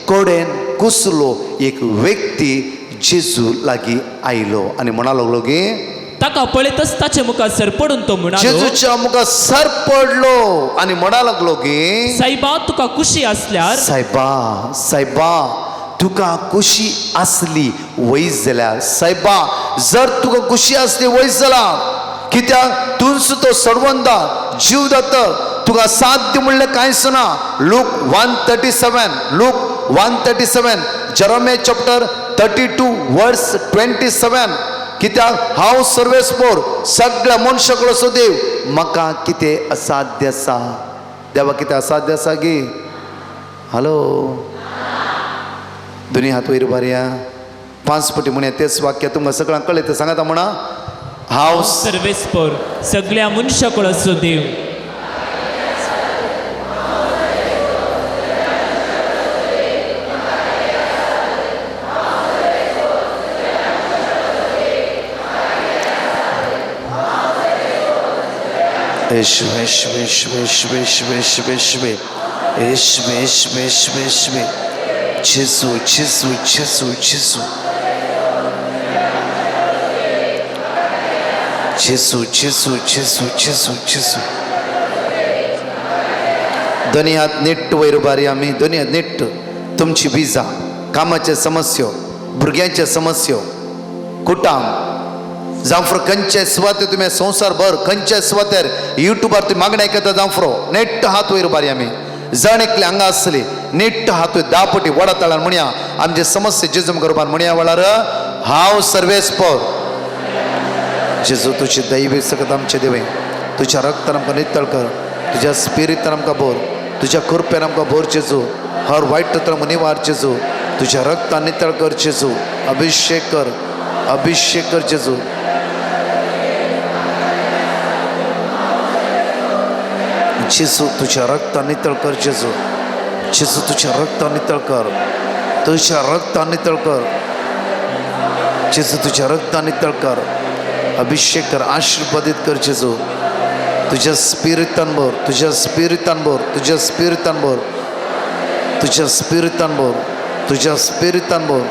कोडेन कुसलो एक व्यक्ती जेजू लागीं आयलो आनी म्हणा लागलो गे ताका पळयतच ताचे मुखार सर पडून तो म्हणालो जेजूच्या मुखार सर पडलो आनी म्हणा लागलो गे सायबा तुका खुशी असल्यार सायबा तुका खुशी असली वयस जाल्यार सायबा जर तुका खुशी असली वयस जाल्यार कित्याक तुनसो तो सोडवंदा जीव दातर तुका साथ दी म्हणलें कांयच ना. लूक 137 जरमे चॅप्टर 32 वर्स 27 कित्याक हांव सर्वेस्पोर सगळ्या मनशाकडे असो देव म्हाका कितें असाध्य आसा. देवा कितें असाध्य आसा गे. हॅलो दोनी हात वयर उबारया 5 पटी म्हणया तेच वाक्य तुमकां सगळ्यांक कळयता सांगाता म्हणा हांव सर्वेस्पर सगळ्या मनशाकडे असो देव. येशुवे येशुवे येशुवे येशुवे येशुवे येशुवे येशुवे येशुवे येशुवे येशुवे येशुवे जेजू जेजू जेजू जेजू जेजू जेजू जेजू जेजू जेजू दोनी हात नीट वयर उबारया आमी दोनी हात नीट. तुमची विजा कामाचे समस्यो भुरग्यांचे समस्यो कुटाम जावं फुरो खंयचे सुवातेर तुमी संवसार भर खंयचे सुवातेर युट्यूबार तुम्ही मागणी आयकता जावं फुरो नेट्ट हात वयर उबारया आमी जण एकले हांगा आसली नेट्ट हात वयर 10 पटी वडा ताळ्यान म्हणया आमचे समस्या जेजू मुखार म्हणया वेळार हांव सर्वेस्पर जेजू तुजी दैवी सकत आमचे देवे तुज्या रक्तान आमकां नितळ कर तुज्या स्पिरितान आमकां भर तुज्या कृपेन आमकां भर जेजू हर वायट तत्र निवार जेजू तुज्या रक्तान नितळ कर जेजू अभिषेक कर जेजू जेजू तुझ्या रक्तान नितळ कर जेजू जेजू तुझ्या रक्तान नितळ कर तुझ्या रक्तान नितळ कर जेजू तुझ्या रक्तान नितळ कर अभिषेक कर आशीर्वादित कर जेजू तुझ्या स्पिरितान भर तुझ्या स्पिरितान भर तुझ्या स्पिरितान भर तुझ्या स्पिरितान बोल, तुझ्या स्पिरितान बोल.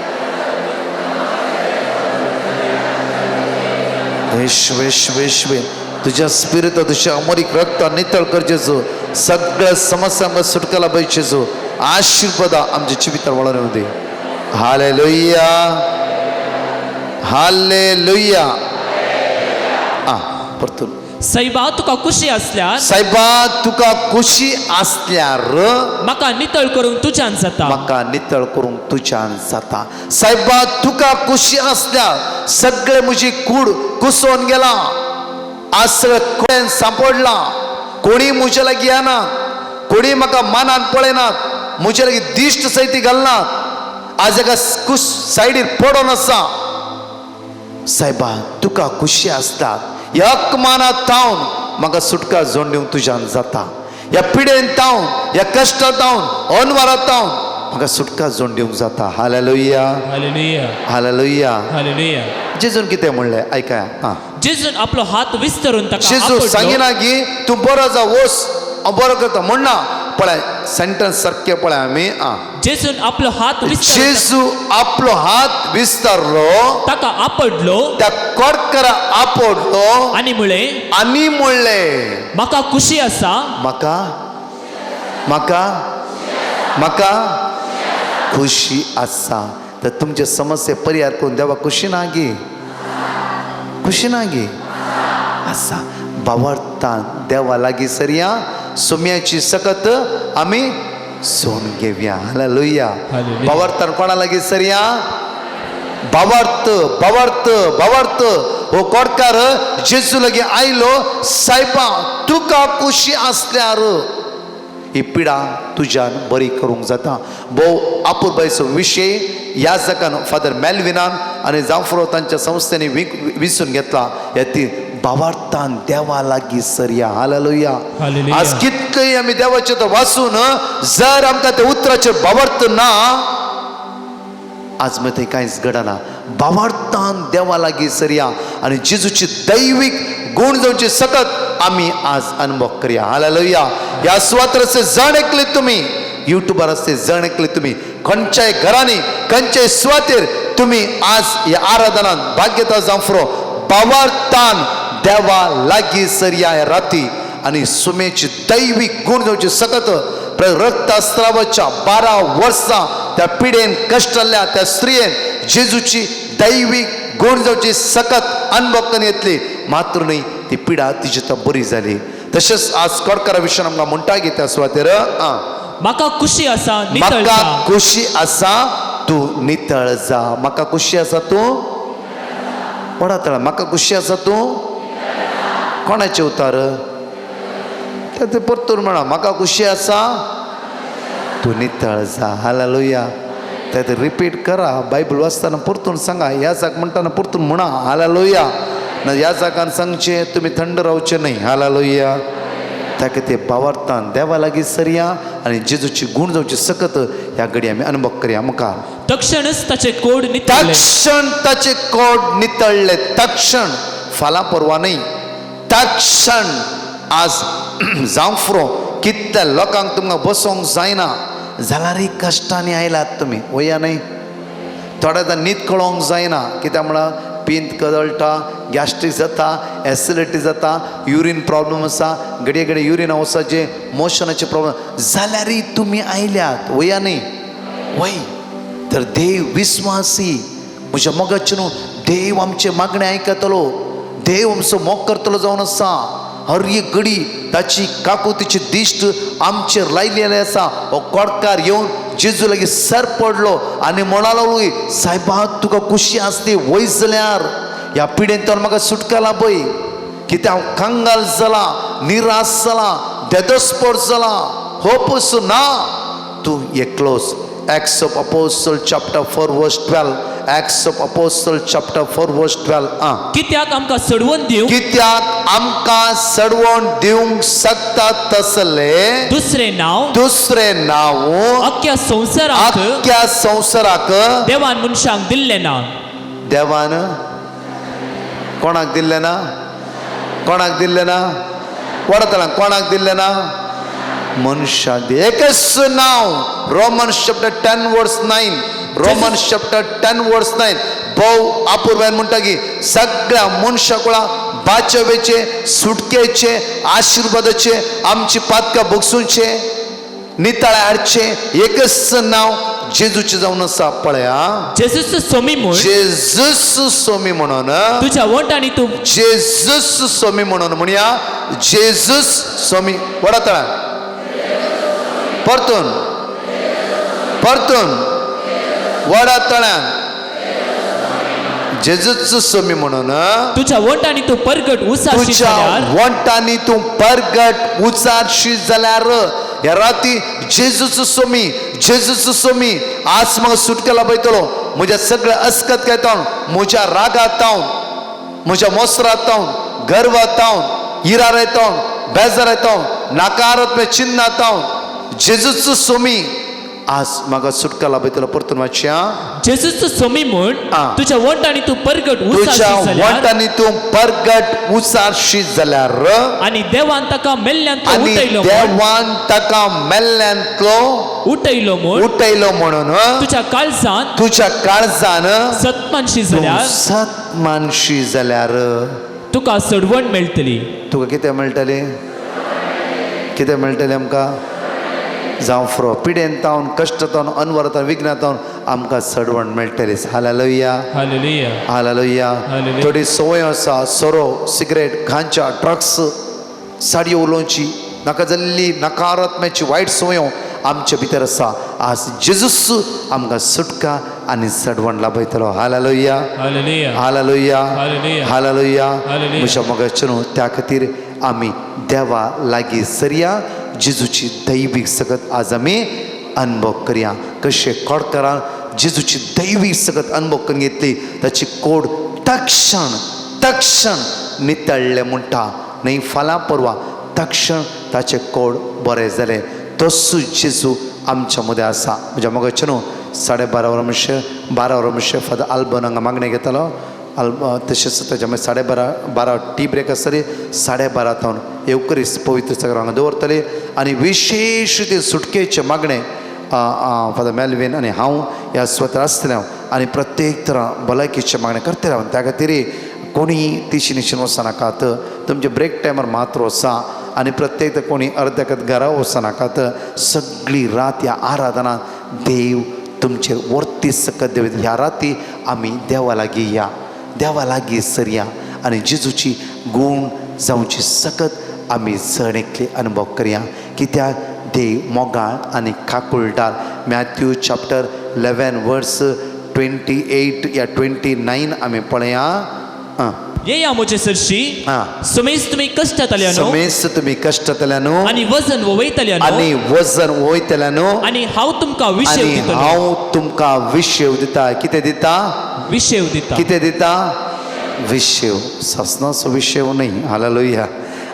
येशवे येशवे येशवे तुझ्या स्पिरिट तुझ्या अमोरिक रक्त नितळ करचेचो, सगळ्या समस्यांना सुटकाला पाहिजेचो. आशीर्वाद आमच्या जिवितार वळून दे. Hallelujah hallelujah. परतून सैबा तुका खुशी असल्यार साहेबा तुका खुशी असल्यार म्हाका नितळ करून तुज्यान जाता. म्हाका नितळ करूंक तुज्यान जाता. साहेबा तुका खुशी असल्यार सगळे म्हजी कूड कुसोन गेला. आज सगळं कोण सांपडला. कोणी म्हज्या लागीं येनात, कोणी म्हाका मानान पळयनात, म्हज्या लागीं दिश्ट सैती घालनात. आज एका कुश सायडीर पडोन आसा. साहेबा तुका खुशी असता. ह्या अपमानात थावन म्हाका सुटका जोड दिवंक तुज्यान जाता. ह्या पिडेन थावन, ह्या कश्टात थावन, अनवरात थावन म्हाका सुटका जोड दिवंक जाता. Hallelujah hallelujah hallelujah. हालेलुया. जेजून कितें म्हणलें आयकाय. जेजून आपलो हात विस्तरून ताका जेजू आपटलो. सांगिना की तूं बरो जा, वोस बरो करता म्हणना. पळय सेंटेन्स सारके पळय आमी. जेजून आपलो हात विस्तरून जेजू आपलो हात विस्तारलो, ताका आपडलो त्या कोडकारा आपडलो आणि म्हळे आनी म्हणले म्हाका खुशी आसा. म्हाका म्हाका म्हाका खुशी आसा. तर तुमचे समस्ये परिहार करून देवा खुशी ना गे, खुशी ना गे आसा. भावार्थान देवा लागीं सरया. सुम्याची सकत आमी सोन घेवया. हालेलुया. हालेलुया. भावार्थान कोणा लागीं सरया. भावार्थ भावार्थ भावार्थ हो कोडकार जेजू लागीं आयलो. साहेबा तुका खुशी असल्यार ही पिडा तुज्यान बरी करूंक जाता. भोव आपुरबायचो विशय ह्या जगान फादर मेल्विनान आनी जांफ्रो तांच्या संस्थेनी विसरून घेतला. ह्या ती भावार्थान देवा लागीं सरया. हालेलुया. हालेलुया. आज कितकंय आमी देवाचें तर वाचून जर आमकां ते उतराचेर भावार्थ ना, आज मग थंय कांयच घडना. भावार्थान देवा लागीं सरया आनी जेजूची दैवीक गुण जावची सकत आमी आज अनुभव करया. हालेलुया. ह्या सुवातेर जण ऐकले तुम्ही, युट्यूबार असते जण ऐकले तुम्ही, खंयच्याय घरांनी खंयच्याय सुवातेर तुम्ही आज ह्या आराधनात भाग्यता जांफ्रो भावार्थान देवा लागीं सरया ह्या राती आनी सुमेची दैवीक गुण जावची सकत. रक्तस्रावाच्या 12 वर्सां त्या पिडेन कश्टल्ल्या त्या स्त्रियेन जेजूची दैवीक गुण जावची सकत अनुभव करून येतली. मात्र न्ही ती पिडा तिची तर बरी जाली. तशेंच आज कोडकारा विशयान आमकां म्हणटा की त्या सुवातेर म्हाका खुशी आसा नितळ म्हाका जा. खुशी आसा तूं नितळ जा. म्हाका खुशी आसा तूं पडत. म्हाका खुशी आसा तूं कोणाचे उतार ते परतून म्हणा. म्हाका खुशी आसा तूं नितळ जा. हालेलुया. ते रिपीट करा. बायबल वाचताना परतून सांगा. ह्या जाग म्हणटाना परतून म्हणा. हालेलुया. ना ह्या जागान सांगचे तुम्ही थंड रावचे नाही. हालेलुया. ताका ते भावार्थान देवा लागीं सरया आनी जेजूची गुण जावची सकत ह्या घडी आमी अनुभव करया. मुखार तक्षणच ताचे कोड नितळले. तक्षण ताचे कोड नितळले. तक्षण फालां परवा न्ही. तक्षण आज जांफ्रो कितल्या लोकांक तुमकां बसोंक जायना जाल्यारय कश्टांनी आयलात तुमी. वया न्ही. थोड्या न्हीद कळोंक जायना. कित्याक म्हळ्यार पिंत कदळटा, गॅस्ट्रीक जाता, एसिडिटी जाता, युरीन प्रॉब्लेम आसा, घडये घडये युरीन वचपाचे, मोशनाचे प्रॉब्लेम जाल्यारय तुमी आयल्यात. वया न्ही. वय. तर देव विस्वासी म्हज्या मोगाचे न्हू. देव आमचे मागणे आयकतलो. देव आमचो मोग करतलो जावन आसा. हर एक घडी ताची काकुतीची दिश्ट आमचेर लायलेली आसा. हो कोडकार येवन जेजू लागीं सर पडलो आनी म्हणालो सायबा तुका खुशी आसली वयस जाल्यार ह्या पिडेन तर म्हाका सुटका लाभय. कित्याक हांव कांगाल जाला, निराश जाला, देदस्पट जाला, होपच ना. तूं एकलोच. Acts of Apostles chapter 4 verse 12. Acts of Apostles chapter 4 verse 12. कित्याक आमकां सडवून दिवंक कित्याक आमकां सडवण दिवंक शकता तसले दुसरे नांव अख्ख्या संवसाराक देवान मनशांक दिल्लें ना. देवान कोणाक दिल्लें ना? कोणाक दिल्लें ना? वडतळांक कोणाक दिल्लें ना? मनशाक दी. एकच नाव. रोमन्स चॅप्टर 10 वर्स 9. रोमन्स चॅप्टर 10 वर्स 9. भाऊ अपूर्वान म्हणटा की सगळ्या मनशाकुळा बाचवेचे सुटकेचे आशीर्वादाचे आमची पातका बगसूचे निताळे हाडचे एकच नाव जेजूचे जावन आसा पळया. जेजूस सोमी म्हूण जेजूस सोमी म्हणून तुझ्या ओंठांनी तूं जेजूस सोमी म्हणून म्हणया. जेजूस सोमी वडा परतून वडा तळ्यान जेजूच सोमी म्हणून तुझ्या ओंठांनी तूं परगट उसाशी तुझ्या जाल्यार वंटांनी तू परगट उचारशी जाल्यार या राती जेजूच सोमी आज मग सुटकेला बैतलो म्हज्या सगळ्या अस्कत घेतावन म्हज्या रागात तावन म्हज्या मोसरात तावन गर्वात तावन इरार येतावन बेजार येतावन नाकारात्मक चिन्ह तावन जेजूच सोमी आज म्हाका सुटकेला बैतलो परतून वाचया. जेजूस सोमी म्हूण तुझ्या ओंठांनी तूं परगट तुझ्या उसाशी जाल्यार वंटांनी तू परगट उचारशी जाल्यार आनी देवान ताका मेल्ल्यांतलो आणि उठयलो देवान ताका मेल्ल्यांतलो उठयलो म्हणून तुझ्या काळजांत तुझ्या काळजान सत्मानशी जाल्यार सत मानशी जाल्यार तुका सडवण मेळटली. तुका कितें मेळटलें आमकां जावं फ्रो पिडेन तावन कश्ट तावन अनवरतावन विघ्नातावन आमकां सडवण मेळटली. Hallelujah hallelujah hallelujah. हालेलुया. थोडी संवय आसा सोरो सिगरेट गांजा ड्रग्स साडयो उलोवची नाका जाल्ली नकारात्म्याची वायट संवयो आमच्या भितर आसा. आज जेजूस आमकां सुटका आनी सडवण लाभयतलो. Hallelujah hallelujah hallelujah hallelujah. Hallelujah. Hallelujah. म्हज्या मोगाचे न्हू त्या खातीर आमी देवा लागीं सरया. जेजूची दैवीक सकत आज आमी अनुभव करया. कशे कोडकारान जेजूची दैवीक सकत अनुभव करून घेतली ताची कोड तक्षण नितळ्ळे म्हणटा न्ही फाल्यां परवा तक्षण ताचे कोड बरें जालें. तसो जेजू आमच्या मदें आसा. म्हज्या मोगाचे न्हू 12:30 वरां फादर आल्बन हांगा मागणें घेतालो. तशेंच ताच्या मागीर 12:30 टी ब्रेक आसतली 12:30 तावन येवकरीस पवित्र सगळं हांगा दवरतले आनी विशेष ते सुटकेचे मागणें फादर मेल्वीन आनी हांव ह्या स्वता आसतलें आनी प्रत्येक तरां भलायकेचे मागणें करतले हांव. त्या खातीर कोणी तिशीनिशीन वचनाकात. तुमचे ब्रेक टायमार मात्र वचा आनी प्रत्येक कोणी अर्द्याकत घरा वचनाकात. सगळी रात ह्या आराधनांत देव तुमचेर वर्ती सकत देव. ह्या राती आमी देवा लागीं या देवा लागीं सरया आनी जेजूची गूण जावची सकत आमी जणेकली अनुभव करया. कित्याक देव मोगाळ आनी काकुळटार. मॅथ्यू चॅप्टर 11 वर्स 28 या 29 आमी पळया. येया म्हजे सरशी समेस तुमी कश्टांतल्यानो तुमी कश्टांतल्यानो आनी वजन वयतल्यानो आनी हांव तुमकां विशय दितलो. हांव तुमकां विशय दिता. कितें दिता? विशय दिता. कितें दिता? विशय. ससनाचो विशय न्ही. हालेलुया.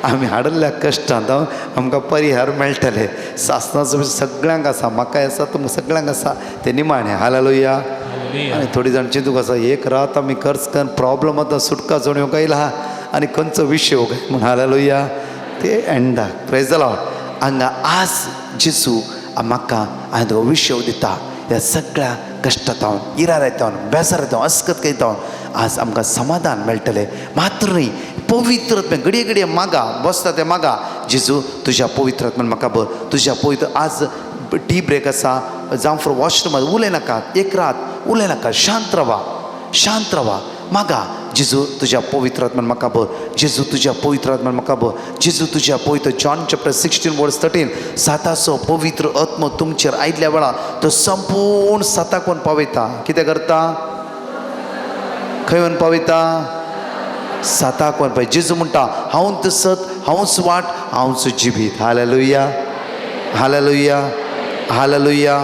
आमी हाडल्या कश्टांत आमकां परिहार मेळटले. सासनाचो सगळ्यांक आसा म्हाकाय आसा तुमकां सगळ्यांक आसा ते निमाणें. हालेलुया. आनी थोडी जाण चिंतूंक आसा एक रात आमी खर्च करून प्रॉब्लम आतां सुटका जोड्यो गायला आनी खंयचो विशय गाय म्हण. हालेलुया. ते एंडाक प्रेज द लॉर्ड. हांगा आज जेजू म्हाका हांवें तुका विशय दिता. ह्या सगळ्या कश्टांतावन इरार येतावन बेजार येतावन अस्कत घेतावन आज आमकां समाधान मेळटलें. मात्र न्ही पवित्र आत्म्यान घडये मागा बसता ते मागा. जेजू तुज्या पवित्र आत्म्यान म्हाका भर. तुज्या पवित्र आज टी ब्रेक आसा जावं फॉर वॉशरूमात उलयनाकात. एक रात उलयनाकात. शांत रावा मागा. जेजू तुज्या पवित्र आत्म्यान म्हाका भर. जेजू तुज्या पवित्र आत्म्यान म्हाका भर. जेजू तुज्या पवित्र जॉन चॅप्टर 16 वर्स 13 साताचो पवित्र आत्मो तुमचेर आयिल्ल्या वेळार तो संपूर्ण साताक व्हरून पावयता. कितें करता? खंय व्हरून पावयता? साताक व्हरून पावयता. जेजू म्हणटा हांवूच सत हांवूच वाट हांवूच जिवीत. Hallelujah hallelujah hallelujah.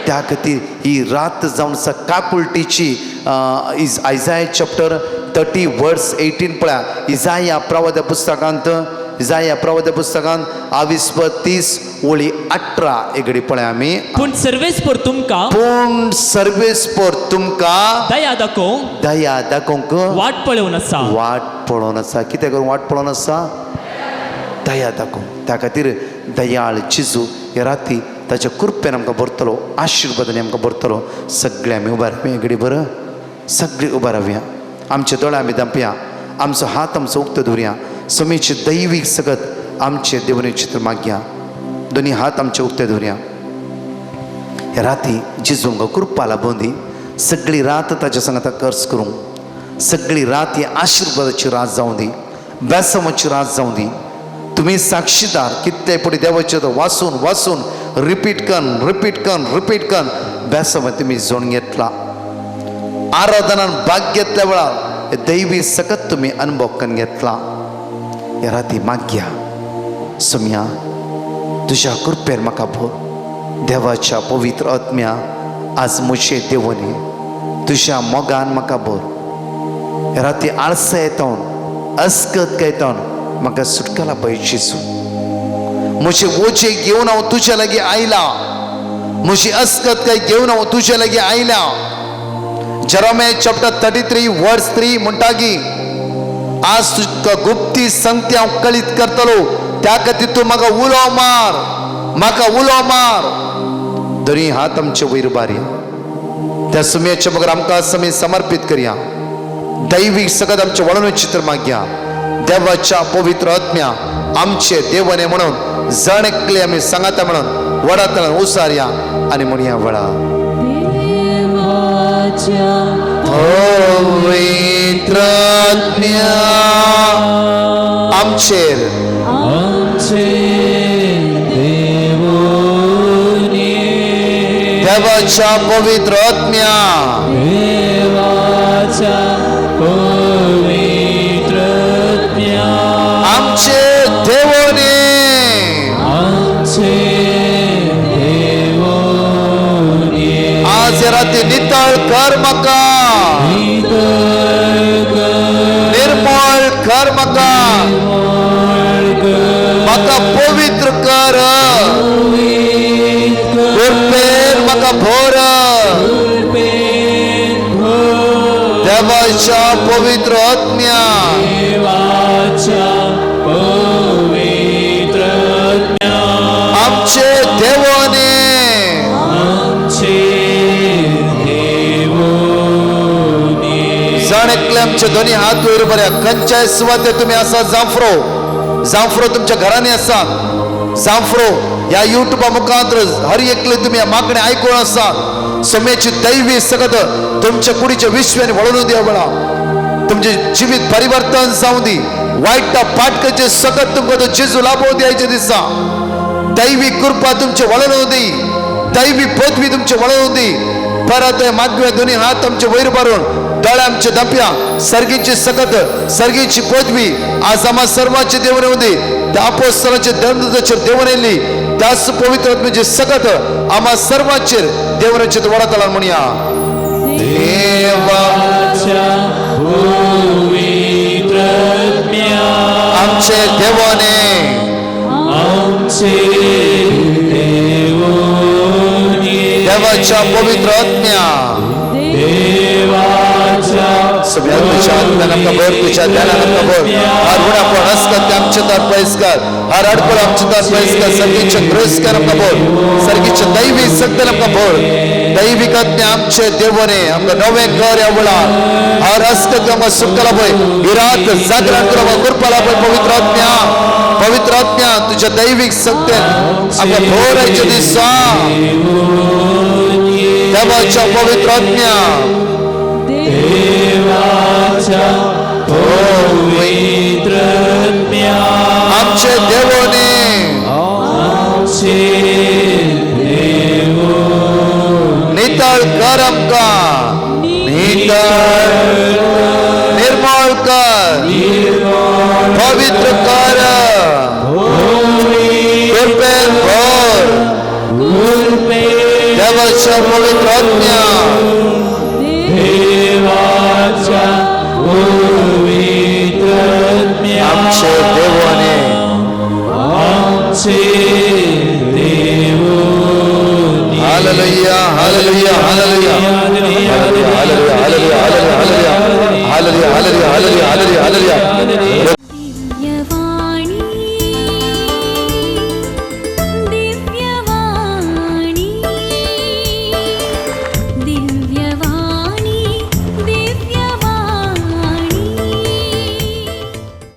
त्या खातीर ही रात जावन आसा काकुळटीची. आयजाया चॅप्टर 30 वर्स 18 पळया. इजाया प्रवाद पुस्तकांत 30 ओळी 18 एगडी पळया आमी. पूण सर्वेस पर तुमकां दया दाखोवंक वाट पळोवन आसा. कितें करून वाट पळोवन आसा? दया दाखोव त्या खातीर दयाळ जेजू ह्या राती ताच्या कृपेन आमकां भरतलो आशिर्वादांनी आमकां भरतलो सगळे आमी उबार रावया घडी बरं सगळीं उबार रावया आमचे दोळे आमी धांपया आमचो हात आमचो उक्तो दवरया समेचे दैवीक सगत आमचे देवने चित्र मागया दोनी हात आमचे उक्ते दवरया ह्या राती जेजू आमकां कृपा लाभून दी सगळी रात ताच्या सांगाता कर्ज करूं सगळी रात ही आशिर्वादाची रात जावं दी बेसमाची रात जावं दी तुम्ही साक्षीदार कितले पुढे देवाचे तो वाचून वाचून रिपीट करून बेसम तुम्ही जोड घेतला आराधनान भाग घेतल्या वेळार दैवी सकत तुम्ही अनुभव करून घेतला ह्या राती मागया सुम्या तुझ्या कृपेर म्हाका भर देवाच्या पवित्र आत्म्या आज मुझे देवने तुझ्या मोगान म्हाका भर ह्या राती आळसा येतावन अस्कत येतावन म्हाका सुटकाला पाहिजे म्हजे ओझे घेवन हांव तुज्या लागीं आयला म्हजी अस्कत काय घेवन हांव तुज्या लागीं आयला जरोमे चॅप्टर 33 वर्स 3 म्हणटा की आज तुका गुप्ती संगती हांव कळीत करतलो त्या खातीर तूं म्हाका उलो मार दोनी हात आमचे वयर बारया त्या सुमयाच्या बगर आमकां समय समर्पित करया दैवीक सगत आमचे वळण चित्र मागया देवाच्या पवित्र आत्म्या आमचे देवने म्हणून जण एकले आमी सांगाता म्हणून वडातल्यान उसारया आनी म्हणया वडा पवित्र आत्म्या आमचेर देवाच्या पवित्र आत्म्या आमचे देवने आज राती नितळ कर म्हाका निर्मळ कर म्हाका पवित्र कर कृपेन म्हाका भर देवाच्या पवित्र आत्म्या आमचे देवने जण एकले आमचे दोन्ही हात वयर बऱ्या खंयच्याय सुवाते तुम्ही आसा जांफ्रो तुमच्या घरांनी आसात जांफ्रो ह्या युट्यूबा मुखांतर हर एकले तुम्ही मागणे आयकून आसात समेची दैवी सगत तुमच्या कुडीच्या विश्वाने वळून दिया बळा तुमचे जीवित परिवर्तन जावं दी वाईट पाटकाचे सगत तुमकां तो जेजू लाभोवन द्यायचे दिसा दैवी कृपा तुमचे वळण दी दैवी पदवी तुमचे वळण दी परत मागवे दोन्ही हात आमचे वयर मारून दोळे आमचे धांपया सर्गीची सकत सर्गीची पदवी आज आम्हा सर्वांचे देवने दी त्या अपोस्तलाचे दंडाचेर देवने येयली त्याच पवित्र आत्म्याची सकत आम्हा सर्वांचेर देवनाचे वडातला म्हणया देवाच्या पवित्र आत्म्या आमचे देवने देवाच्या पवित्र आत्म्या सगळ्या तुझ्या आत्म्यान आमकां भर तुझ्या ध्यानान आमकां भर हर गुणापण अस्कत आमचे तर पयस्कार हर अडपण आमचे तर पयस्कार सर्गीचे ग्रस्कार आमकां भर सर्गीचे दैवी सत्तेन आमकां भर दैवीक आत्म्या आमचे देवने आमकां नवें घर ह्या वेळार हर अस्कत आमकां सुटला पळय ही रात जागरण करून आमकां करपाला पळय पवित्र आत्म्या तुझ्या दैवीक सत्तेन आमकां भर आयचे दिसा देवाच्या पवित्र आत्म्या पवित्र आत्म्या आमचे देवने नितळ कर आमकां नितळ निर्मळ कर पवित्र कर कृपेन भर देवाच्या पवित्र आत्म्या आमचे देवने hallelujah hallelujah hallelujah hallelujah hallelujah hallelujah hallelujah hallelujah hallelujah hallelujah hallelujah